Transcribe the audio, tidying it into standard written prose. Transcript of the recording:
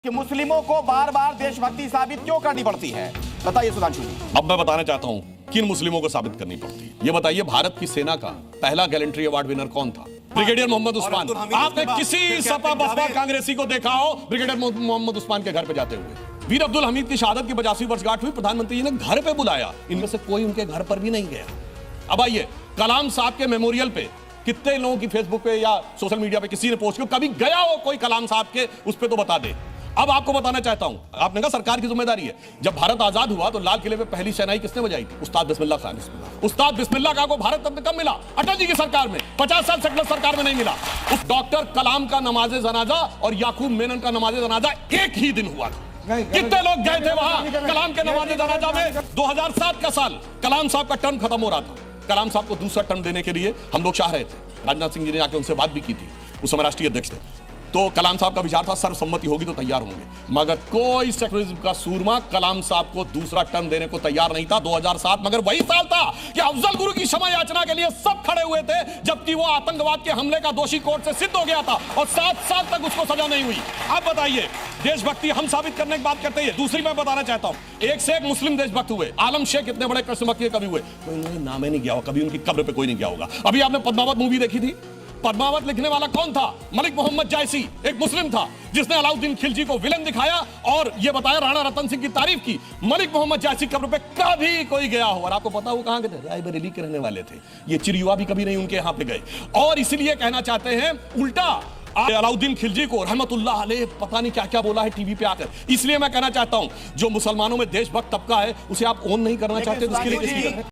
कि मुस्लिमों को बार बार देशभक्ति साबित क्यों करनी पड़ती है? बताइए सुधांशु जी। अब मैं बताना चाहता हूं किन मुस्लिमों को साबित करनी पड़ती है। ये बताइए, भारत की सेना का पहला गैलेंट्री अवार्ड विनर कौन था? ब्रिगेडियर मोहम्मद उस्मान। आपने किसी सपा बसपा कांग्रेसी को देखा हो ब्रिगेडियर मोहम्मद उस्मान के घर पे जाते हुए? वीर अब्दुल हमीद की शहादत की 85वीं वर्षगांठ हुई, प्रधानमंत्री जी ने घर पे बुलाया, इनमें से कोई उनके घर पर भी नहीं गया। अब आइए, कलाम साहब के मेमोरियल पे कितने लोगों की फेसबुक पे या सोशल मीडिया पे किसी ने पोस्ट किया, कभी गया हो कोई कलाम साहब के, उस पे तो बता दे। अब आपको बताना चाहता हूं, आपने कहा सरकार की जिम्मेदारी है। जब भारत आजाद हुआ तो लाल किले पे पहली शहनाई किसने बजाई थी? उस्ताद बिस्मिल्लाह खान। उस्ताद बिस्मिल्लाह खान को भारत रत्न कब मिला? अटल जी की सरकार में। 50 साल सेकुलर सरकार में नहीं मिला। उस डॉक्टर कलाम का नमाज जनाजा और याकूब मेनन का नमाज जनाजा एक ही दिन हुआ था। कितने लोग गए थे वहां कलाम के नमाज जनाजा में? 2007 का साल, कलाम साहब का टर्म खत्म हो रहा था। कलाम साहब को दूसरा टर्म देने के लिए हम लोग चाह रहे थे। राजनाथ सिंह जी ने आके उनसे बात भी की थी, उस समय राष्ट्रीय अध्यक्ष थे। तो कलाम साहब का विचार था सर्वसम्मति होगी तो तैयार होंगे, मगर कोई सेक्युलरिज्म का सूरमा कलाम साहब को दूसरा टर्म देने को तैयार नहीं था। 2007 मगर वही साल था कि अफजल गुरु की क्षमा याचना के लिए सब खड़े हुए थे, जबकि वो आतंकवाद के हमले का दोषी कोर्ट से सिद्ध हो गया था और 7 साल तक उसको सजा नहीं हुई। अब बताइए, देशभक्ति हम साबित करने की बात करते हैं। दूसरी मैं बताना चाहता हूं, एक से एक मुस्लिम देशभक्त हुए। आलम शेख इतने बड़े कृष्ण भक्त कभी हुए, कोई उन्होंने नाम ही नहीं किया होगा, कभी उनकी कब्र पे कोई नहीं गया होगा। अभी आपने पद्मावत मूवी देखी थी? पद्मावत लिखने वाला कौन था? मलिक मोहम्मद जायसी, एक मुस्लिम था जिसने अलाउद्दीन खिलजी को विलन दिखाया और यह बताया राणा रतन सिंह की तारीफ की। मलिक मोहम्मद जायसी कब्र पे कभी कोई गया हो? और आपको पता वो कहां के थे? रायबरेली के रहने वाले थे। ये चिरयुवा भी कभी नहीं उनके यहां पे गए। और इसलिए कहना चाहते हैं उल्टा अलाउद्दीन खिलजी को रहमतुल्लाह अलैह पता नहीं क्या क्या बोला है टीवी पे आकर। इसलिए मैं कहना चाहता हूं, जो मुसलमानों में देशभक्त तबका है उसे आप ओन नहीं करना चाहते तो उसके लिए